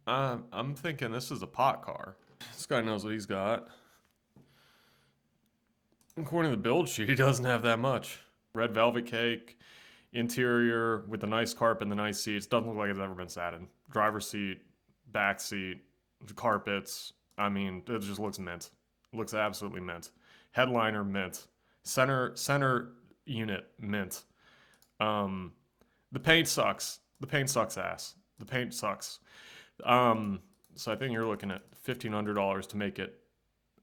I'm thinking this is a pot car. This guy knows what he's got. According to the build sheet, he doesn't have that much. Red velvet cake, interior with the nice carpet and the nice seats. Doesn't look like it's ever been sat in. Driver's seat, back seat, carpets. I mean, it just looks mint. It looks absolutely mint. Headliner mint. Center unit mint. Um, the paint sucks. The paint sucks ass. The paint sucks. So I think you're looking at $1,500 to make it.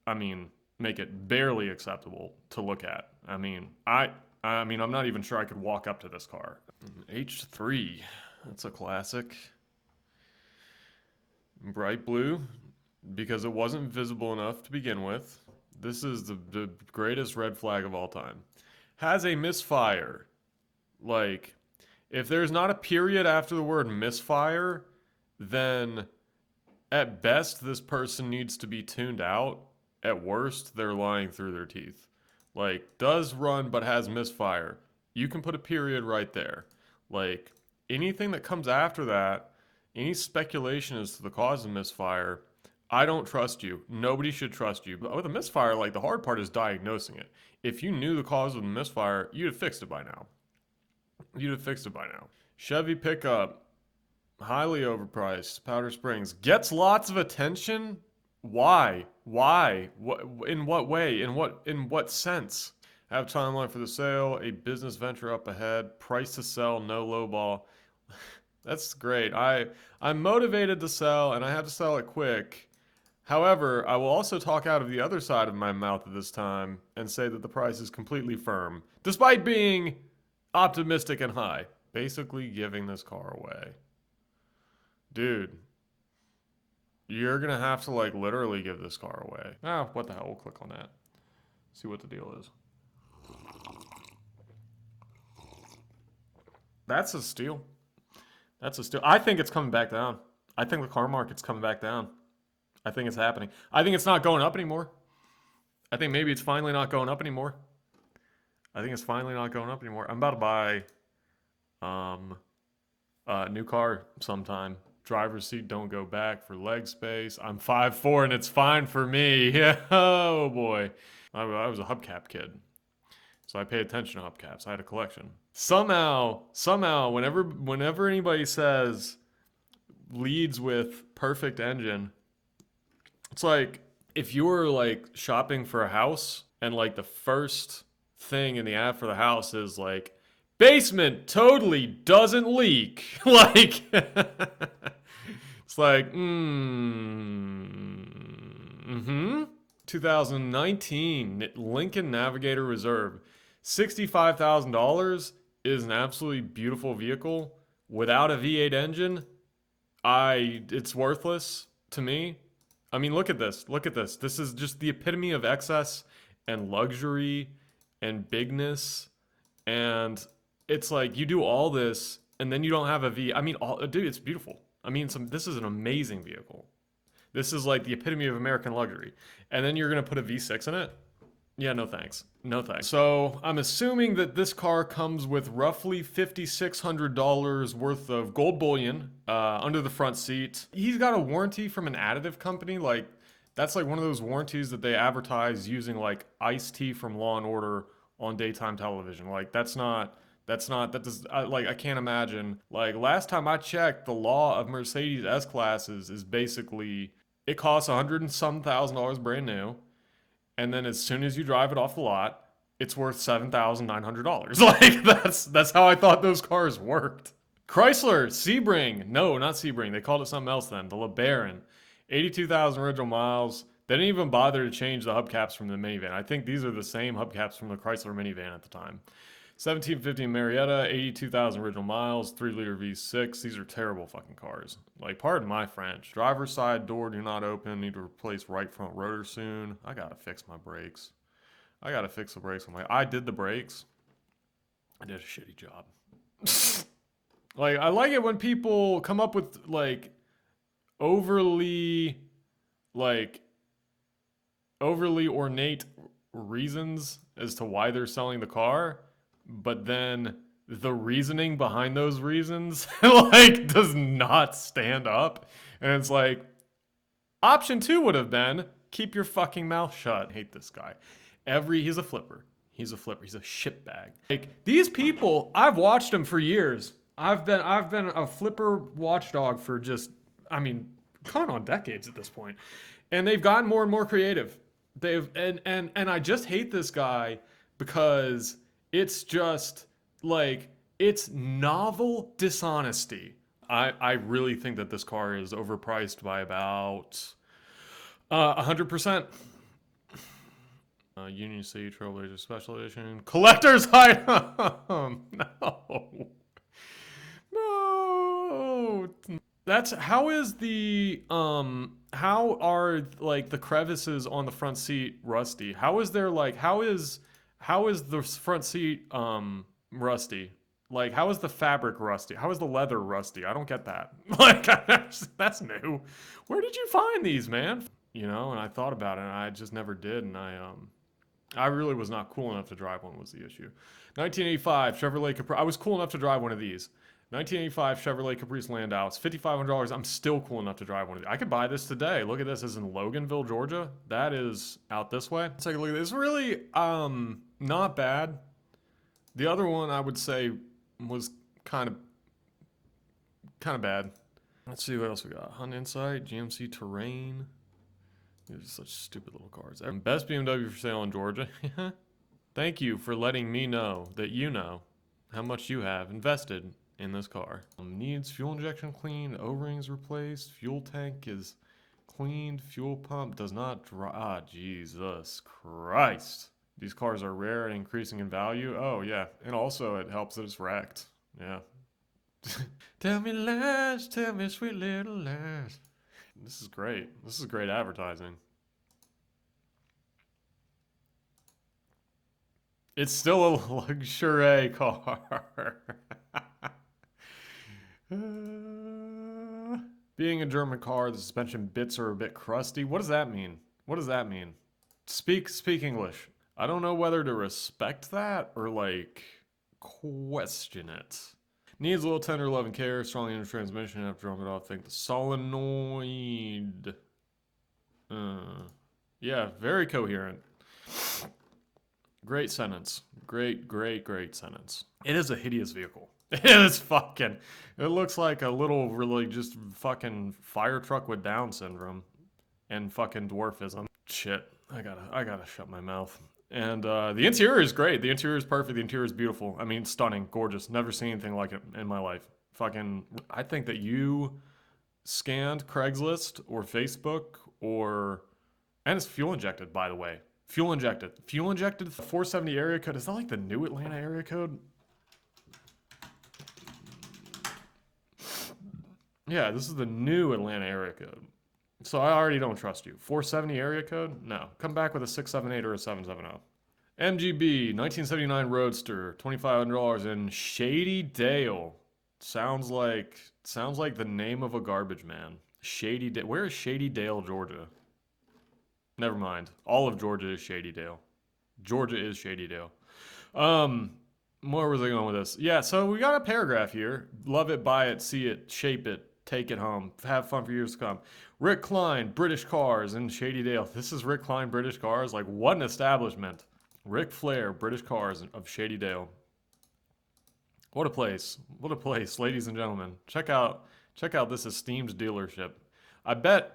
I mean, make it barely acceptable to look at. I mean, I'm not even sure I could walk up to this car. H3, that's a classic. Bright blue, because it wasn't visible enough to begin with. This is the greatest red flag of all time. Has a misfire. Like, if there's not a period after the word misfire, then at best this person needs to be tuned out. At worst, they're lying through their teeth. Like, does run but has misfire. You can put a period right there. Like, anything that comes after that, any speculation as to the cause of misfire, I don't trust you. Nobody should trust you. But with a misfire, like, the hard part is diagnosing it. If you knew the cause of the misfire, you'd have fixed it by now. Chevy pickup, highly overpriced. Powder Springs gets lots of attention. Why? What? In what way? In what sense? Have timeline for the sale. A business venture up ahead. Price to sell. No lowball. That's great. I'm motivated to sell, and I have to sell it quick. However, I will also talk out of the other side of my mouth at this time and say that the price is completely firm, despite being optimistic and high. Basically giving this car away. Dude, you're gonna have to, like, literally give this car away. Ah, what the hell, we'll click on that. See what the deal is. That's a steal. That's a steal. I think it's coming back down. I think the car market's coming back down. I think it's happening. I think it's not going up anymore. I think maybe it's finally not going up anymore. I'm about to buy a new car sometime. Driver's seat don't go back for leg space. I'm 5'4" and it's fine for me. Oh boy. I was a hubcap kid. So I pay attention to hubcaps. I had a collection. Somehow, whenever anybody says leads with perfect engine, it's like if you were, like, shopping for a house and, like, the first thing in the ad for the house is like, basement totally doesn't leak. Like, it's like, 2019 Lincoln Navigator Reserve. $65,000 is an absolutely beautiful vehicle. Without a V8 engine, it's worthless to me. I mean, look at this. This is just the epitome of excess and luxury and bigness. And it's like, you do all this and then you don't have a V. I mean, dude, it's beautiful. I mean, this is an amazing vehicle. This is like the epitome of American luxury. And then you're going to put a V6 in it? Yeah, no thanks. So I'm assuming that this car comes with roughly $5,600 worth of gold bullion under the front seat. He's got a warranty from an additive company. Like, that's like one of those warranties that they advertise using, like, Ice-T from Law and Order on daytime television. Like, that does, I can't imagine. Like, last time I checked, the law of Mercedes S-Classes is basically, it costs $100 and some thousand brand new. And then as soon as you drive it off the lot, it's worth $7,900. Like, that's how I thought those cars worked. Chrysler, Sebring. No, not Sebring. They called it something else then. The LeBaron. 82,000 original miles. They didn't even bother to change the hubcaps from the minivan. I think these are the same hubcaps from the Chrysler minivan at the time. 1750 Marietta, 82,000 original miles, 3-liter V6. These are terrible fucking cars. Like, pardon my French. Driver's side door do not open. Need to replace right front rotor soon. I gotta fix my brakes. I gotta fix the brakes. I did the brakes. I did a shitty job. Like, I like it when people come up with, like, overly ornate reasons as to why they're selling the car, but then the reasoning behind those reasons like does not stand up. And it's like, option 2 would have been keep your fucking mouth shut. I hate this guy. He's a flipper. He's a flipper. He's a shitbag. Like these people, I've watched them for years. I've been a flipper watchdog for just, I mean, gone on decades at this point. And they've gotten more and more creative. And I just hate this guy because it's just like it's novel dishonesty. I really think that this car is overpriced by about 100%. Union City Trailblazer Special Edition Collector's Item. No, no. That's how is the how are like the crevices on the front seat rusty? How is there like how is the front seat rusty? Like how is the fabric rusty? How is the leather rusty? I don't get that. Like that's new. Where did you find these, man? You know, and I thought about it and I just never did, and I really was not cool enough to drive one was the issue. 1985 Chevrolet Caprice. I was cool enough to drive one of these. 1985 Chevrolet Caprice Landau. It's $5,500. I'm still cool enough to drive one of these. I could buy this today. Look at this. It's in Loganville, Georgia. That is out this way. Let's take a look at this. It's really not bad. The other one I would say was kind of bad. Let's see what else we got. Honda Insight, GMC Terrain. These are such stupid little cars. Best BMW for sale in Georgia. Thank you for letting me know that you know how much you have invested in this car. Needs fuel injection cleaned, O-rings replaced, fuel tank is cleaned, fuel pump does not dry. Ah, Jesus Christ. These cars are rare and increasing in value. Oh, yeah. And also it helps that it's wrecked. Yeah. Tell me lies, tell me sweet little lies. This is great. This is great advertising. It's still a luxury car. Being a German car, the suspension bits are a bit crusty. What does that mean? What does that mean? Speak English. I don't know whether to respect that or like question it. Needs a little tender love and care, strong inner transmission, have to drum it off, think the solenoid. Yeah, very coherent. Great sentence. Great sentence. It is a hideous vehicle. It is fucking, it looks like a little really just fucking fire truck with Down syndrome and fucking dwarfism. Shit, I gotta shut my mouth. And the interior is great. The interior is perfect. The interior is beautiful. I mean, stunning, gorgeous. Never seen anything like it in my life. Fucking, I think that you scanned Craigslist or Facebook or, and it's fuel injected, by the way. Fuel injected. Fuel injected 470 area code. Is that like the new Atlanta area code? Yeah, this is the new Atlanta area code. So I already don't trust you. 470 area code? No. Come back with a 678 or a 770. MGB 1979 Roadster, $2,500 in Shady Dale. Sounds like the name of a garbage man. Shady Dale. Where is Shady Dale, Georgia? Never mind. All of Georgia is Shady Dale. Georgia is Shady Dale. Where was I going with this? Yeah, so we got a paragraph here. Love it, buy it, see it, shape it, take it home. Have fun for years to come. Rick Cline, British Cars in Shady Dale. This is Rick Cline, British Cars? Like, what an establishment. Rick Flair, British Cars of Shady Dale. What a place. What a place, ladies and gentlemen. Check out this esteemed dealership. I bet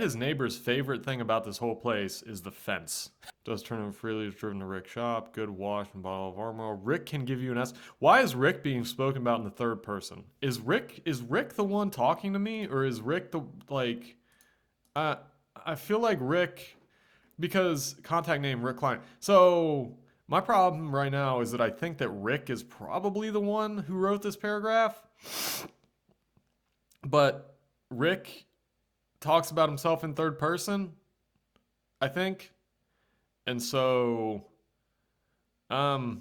his neighbor's favorite thing about this whole place is the fence. Does turn over freely, is driven to Rick's shop, good wash and bottle of armor. Rick can give you an S. Why is Rick being spoken about in the third person? Is Rick the one talking to me, or is Rick the, like, I feel like Rick, because contact name Rick Cline. So my problem right now is that I think that Rick is probably the one who wrote this paragraph, but Rick talks about himself in third person, I think. And so, we've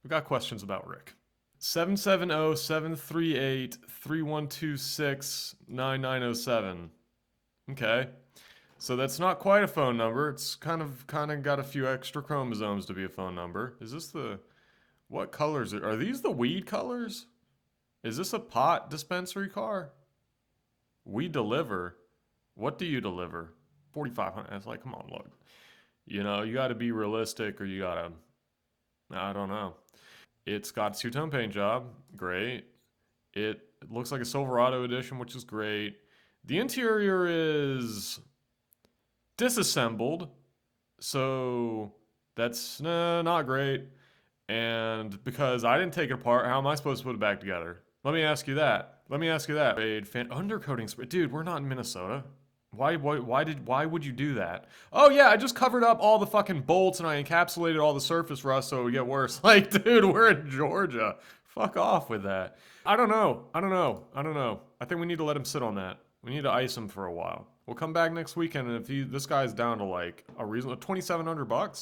got questions about Rick. 770-738-3126-9907. Okay. So that's not quite a phone number. It's kind of got a few extra chromosomes to be a phone number. Is this what colors are these the weed colors? Is this a pot dispensary car? We deliver. What do you deliver? 4,500. It's like, come on, look. You know, you got to be realistic, or you got to. I don't know. It's got a two-tone paint job. Great. It looks like a Silverado edition, which is great. The interior is disassembled, so that's not great. And because I didn't take it apart, how am I supposed to put it back together? Let me ask you that. Let me ask you that. Undercoating spray. Dude, we're not in Minnesota. Why would you do that? Oh yeah, I just covered up all the fucking bolts and I encapsulated all the surface rust so it would get worse. Like, dude, we're in Georgia. Fuck off with that. I don't know. I think we need to let him sit on that. We need to ice him for a while. We'll come back next weekend, and if this guy's down to like a reasonable $2,700,